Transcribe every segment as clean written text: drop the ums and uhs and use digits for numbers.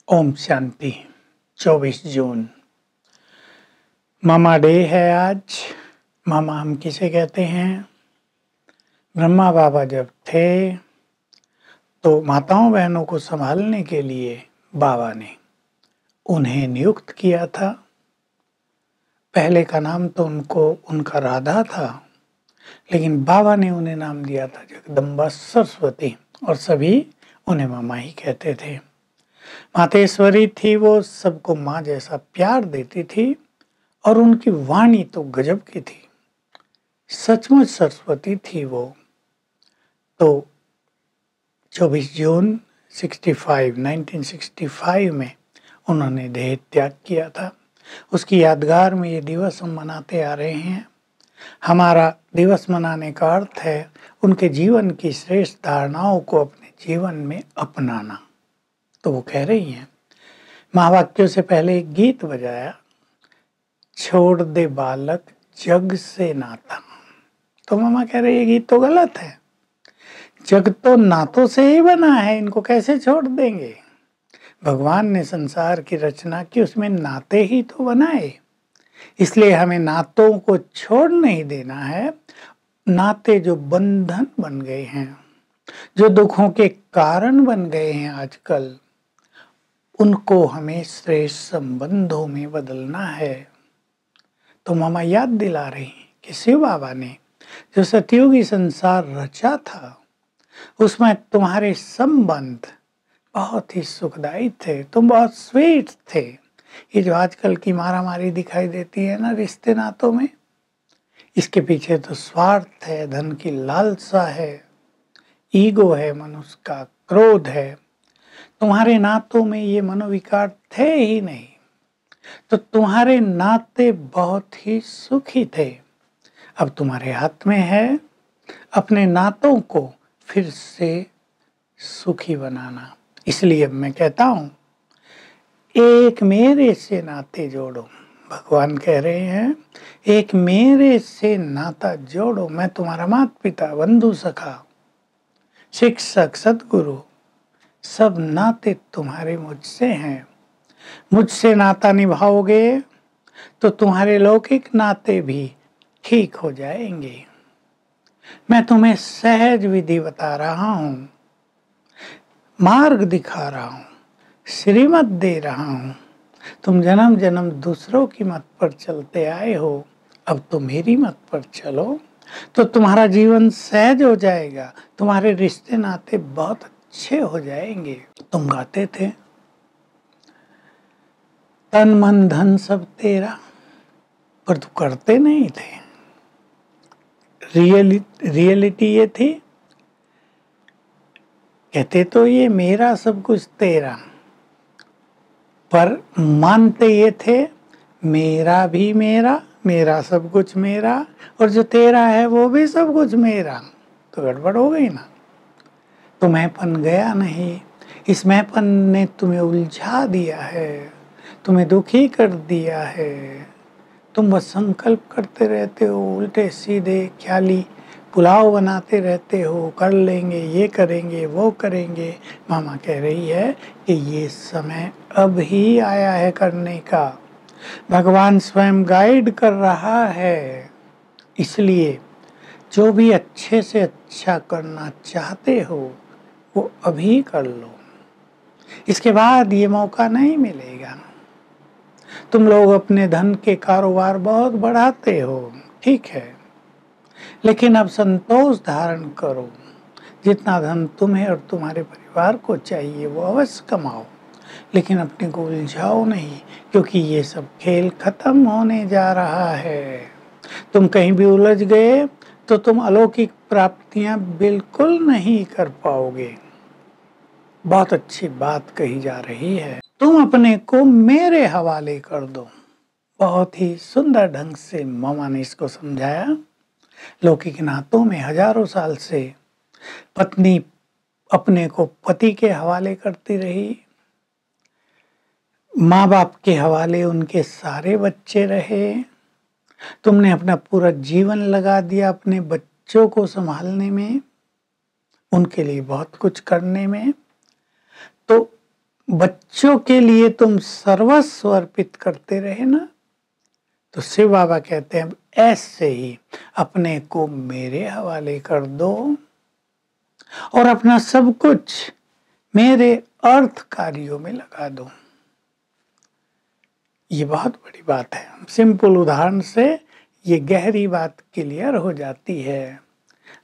ओम शांति। 24 जून मामा day है आज। मामा हम किसे कहते हैं? ब्रह्मा बाबा जब थे तो माताओं बहनों को संभालने के लिए बाबा ने उन्हें नियुक्त किया था। पहले का नाम तो उनका राधा था, लेकिन बाबा ने उन्हें नाम दिया था जगदम्बा सरस्वती, और सभी उन्हें मामा ही कहते थे। मातेश्वरी थी वो, सबको माँ जैसा प्यार देती थी और उनकी वाणी तो गजब की थी। सचमुच सरस्वती थी वो। तो 24 जून 1965 में उन्होंने देह त्याग किया था। उसकी यादगार में ये दिवस हम मनाते आ रहे हैं। हमारा दिवस मनाने का अर्थ है उनके जीवन की श्रेष्ठ धारणाओं को अपने जीवन में अपनाना। तो वो कह रही हैं, महावाक्यों से पहले एक गीत बजाया, छोड़ दे बालक जग से नाता। तो मामा कह रहे ये गीत तो गलत है, जग तो नातों से ही बना है, इनको कैसे छोड़ देंगे? भगवान ने संसार की रचना की, उसमें नाते ही तो बनाए, इसलिए हमें नातों को छोड़ नहीं देना है। नाते जो बंधन बन गए हैं, जो दुखों के कारण बन गए हैं आजकल, उनको हमें श्रेष्ठ संबंधों में बदलना है। तो मामा याद दिला रही कि शिव बाबा ने जो सतयुगी संसार रचा था, उसमें तुम्हारे संबंध बहुत ही सुखदायी थे, तुम बहुत स्वीट थे। ये जो आजकल की मारामारी दिखाई देती है ना रिश्ते नातों में, इसके पीछे तो स्वार्थ है, धन की लालसा है, ईगो है, मनुष्य का क्रोध है। तुम्हारे नातों में ये मनोविकार थे ही नहीं, तो तुम्हारे नाते बहुत ही सुखी थे। अब तुम्हारे हाथ में है अपने नातों को फिर से सुखी बनाना। इसलिए मैं कहता हूं, एक मेरे से नाते जोड़ो। भगवान कह रहे हैं, एक मेरे से नाता जोड़ो। मैं तुम्हारा माता पिता, बंधु सखा, शिक्षक, सदगुरु, सब नाते तुम्हारे मुझसे हैं। मुझसे नाता निभाओगे तो तुम्हारे लौकिक नाते भी ठीक हो जाएंगे। मैं तुम्हें सहज विधि बता रहा हूं, मार्ग दिखा रहा हूं, श्रीमत दे रहा हूं। तुम जन्म जन्म दूसरों की मत पर चलते आए हो, अब तो मेरी मत पर चलो, तो तुम्हारा जीवन सहज हो जाएगा, तुम्हारे रिश्ते नाते बहुत अच्छे हो जाएंगे। तुम गाते थे, तन मन धन सब तेरा, पर तू करते नहीं थे। रियलिटी ये थी, कहते तो ये मेरा सब कुछ तेरा, पर मानते ये थे मेरा भी मेरा, मेरा सब कुछ मेरा, और जो तेरा है वो भी सब कुछ मेरा। तो गड़बड़ हो गई ना। तो मैंपन गया नहीं, इस मैंपन ने तुम्हें उलझा दिया है, तुम्हें दुखी कर दिया है। तुम बस संकल्प करते रहते हो, उल्टे सीधे ख्याली पुलाव बनाते रहते हो, कर लेंगे, ये करेंगे, वो करेंगे। मामा कह रही है कि ये समय अब ही आया है करने का। भगवान स्वयं गाइड कर रहा है, इसलिए जो भी अच्छे से अच्छा करना चाहते हो वो अभी कर लो, इसके बाद ये मौका नहीं मिलेगा। तुम लोग अपने धन के कारोबार बहुत बढ़ाते हो, ठीक है, लेकिन अब संतोष धारण करो। जितना धन तुम्हें और तुम्हारे परिवार को चाहिए वो अवश्य कमाओ, लेकिन अपने को उलझाओ नहीं, क्योंकि ये सब खेल खत्म होने जा रहा है। तुम कहीं भी उलझ गए तो तुम अलौकिक प्राप्तियां बिल्कुल नहीं कर पाओगे। बहुत अच्छी बात कही जा रही है, तुम अपने को मेरे हवाले कर दो। बहुत ही सुंदर ढंग से मामा ने इसको समझाया। लौकिक नातों में हजारों साल से पत्नी अपने को पति के हवाले करती रही, माँ बाप के हवाले उनके सारे बच्चे रहे। तुमने अपना पूरा जीवन लगा दिया अपने बच्चों को संभालने में, उनके लिए बहुत कुछ करने में। तो बच्चों के लिए तुम सर्वस्व अर्पित करते रहे ना, तो शिव बाबा कहते हैं ऐसे ही अपने को मेरे हवाले कर दो और अपना सब कुछ मेरे अर्थ कार्यों में लगा दो। ये बहुत बड़ी बात है। सिंपल उदाहरण से ये गहरी बात क्लियर हो जाती है।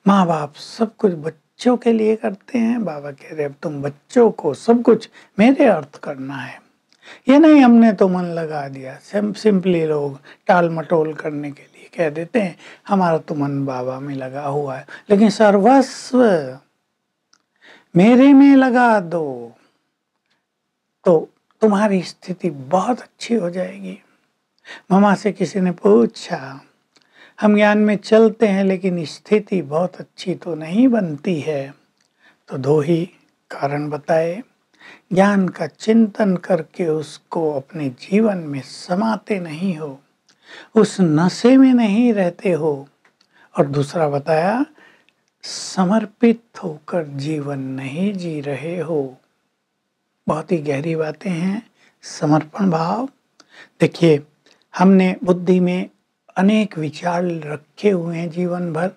माँ बाप सब कुछ बच्चों के लिए करते हैं, बाबा कह रहे अब तुम बच्चों को सब कुछ मेरे अर्थ करना है। ये नहीं हमने तो मन लगा दिया, सिंपली लोग टाल मटोल करने के लिए कह देते हैं हमारा तो मन बाबा में लगा हुआ है, लेकिन सर्वस्व मेरे में लगा दो तो तुम्हारी स्थिति बहुत अच्छी हो जाएगी। मामा से किसी ने पूछा हम ज्ञान में चलते हैं लेकिन स्थिति बहुत अच्छी तो नहीं बनती है, तो दो ही कारण बताए। ज्ञान का चिंतन करके उसको अपने जीवन में समाते नहीं हो, उस नशे में नहीं रहते हो, और दूसरा बताया समर्पित होकर जीवन नहीं जी रहे हो। बहुत ही गहरी बातें हैं। समर्पण भाव, देखिए हमने बुद्धि में अनेक विचार रखे हुए हैं जीवन भर,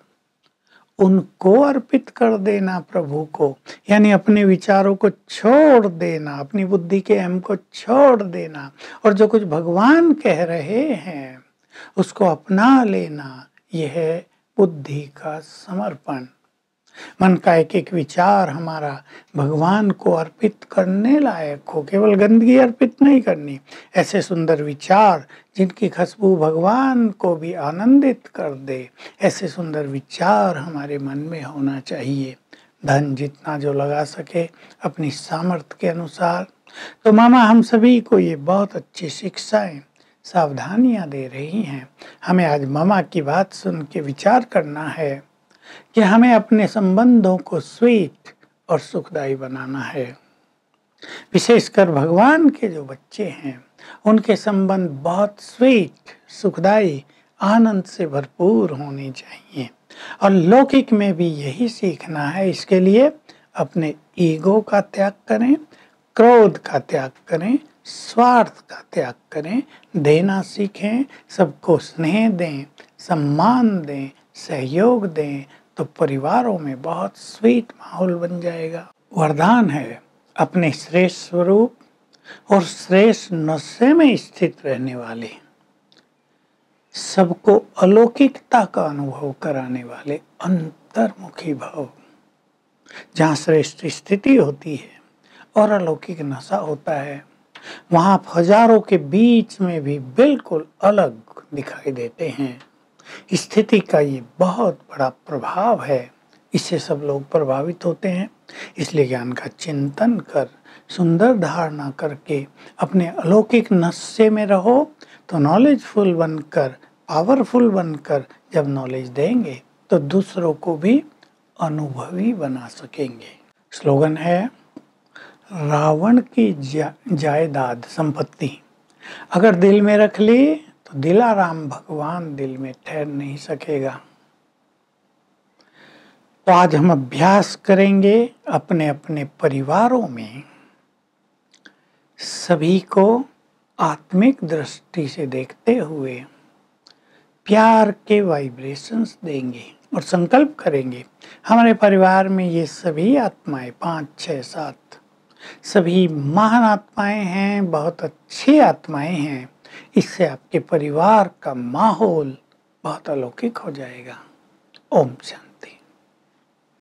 उनको अर्पित कर देना प्रभु को, यानी अपने विचारों को छोड़ देना, अपनी बुद्धि के अहम को छोड़ देना, और जो कुछ भगवान कह रहे हैं उसको अपना लेना, यह है बुद्धि का समर्पण। मन का एक एक विचार हमारा भगवान को अर्पित करने लायक हो, केवल गंदगी अर्पित नहीं करनी। ऐसे सुंदर विचार जिनकी खुशबू भगवान को भी आनंदित कर दे, ऐसे सुंदर विचार हमारे मन में होना चाहिए। धन जितना जो लगा सके अपनी सामर्थ्य के अनुसार। तो मामा हम सभी को ये बहुत अच्छी शिक्षाएं, सावधानियां दे रही हैं। हमें आज मामा की बात सुन के विचार करना है कि हमें अपने संबंधों को स्वीट और सुखदायी बनाना है। विशेषकर भगवान के जो बच्चे हैं उनके संबंध बहुत स्वीट, सुखदायी, आनंद से भरपूर होने चाहिए, और लौकिक में भी यही सीखना है। इसके लिए अपने ईगो का त्याग करें, क्रोध का त्याग करें, स्वार्थ का त्याग करें, देना सीखें, सबको स्नेह दें, सम्मान दें, सहयोग दें, तो परिवारों में बहुत स्वीट माहौल बन जाएगा। वरदान है अपने श्रेष्ठ स्वरूप और श्रेष्ठ नशे में स्थित रहने वाले, सबको अलौकिकता का अनुभव कराने वाले अंतर्मुखी भाव। जहाँ श्रेष्ठ स्थिति होती है और अलौकिक नशा होता है, वहाँ हजारों के बीच में भी बिल्कुल अलग दिखाई देते हैं। स्थिति का ये बहुत बड़ा प्रभाव है, इससे सब लोग प्रभावित होते हैं। इसलिए ज्ञान का चिंतन कर, सुंदर धारणा करके अपने अलौकिक नशे में रहो, तो नॉलेजफुल बनकर, पावरफुल बनकर जब नॉलेज देंगे तो दूसरों को भी अनुभवी बना सकेंगे। स्लोगन है रावण की जायदाद संपत्ति अगर दिल में रख ली तो दिलाराम भगवान दिल में ठहर नहीं सकेगा। तो आज हम अभ्यास करेंगे अपने अपने परिवारों में सभी को आत्मिक दृष्टि से देखते हुए प्यार के वाइब्रेशंस देंगे और संकल्प करेंगे हमारे परिवार में ये सभी आत्माएं 5, 6, 7 सभी महान आत्माएं हैं, बहुत अच्छी आत्माएं हैं। इससे आपके परिवार का माहौल बहुत अलौकिक हो जाएगा। ओम शांति।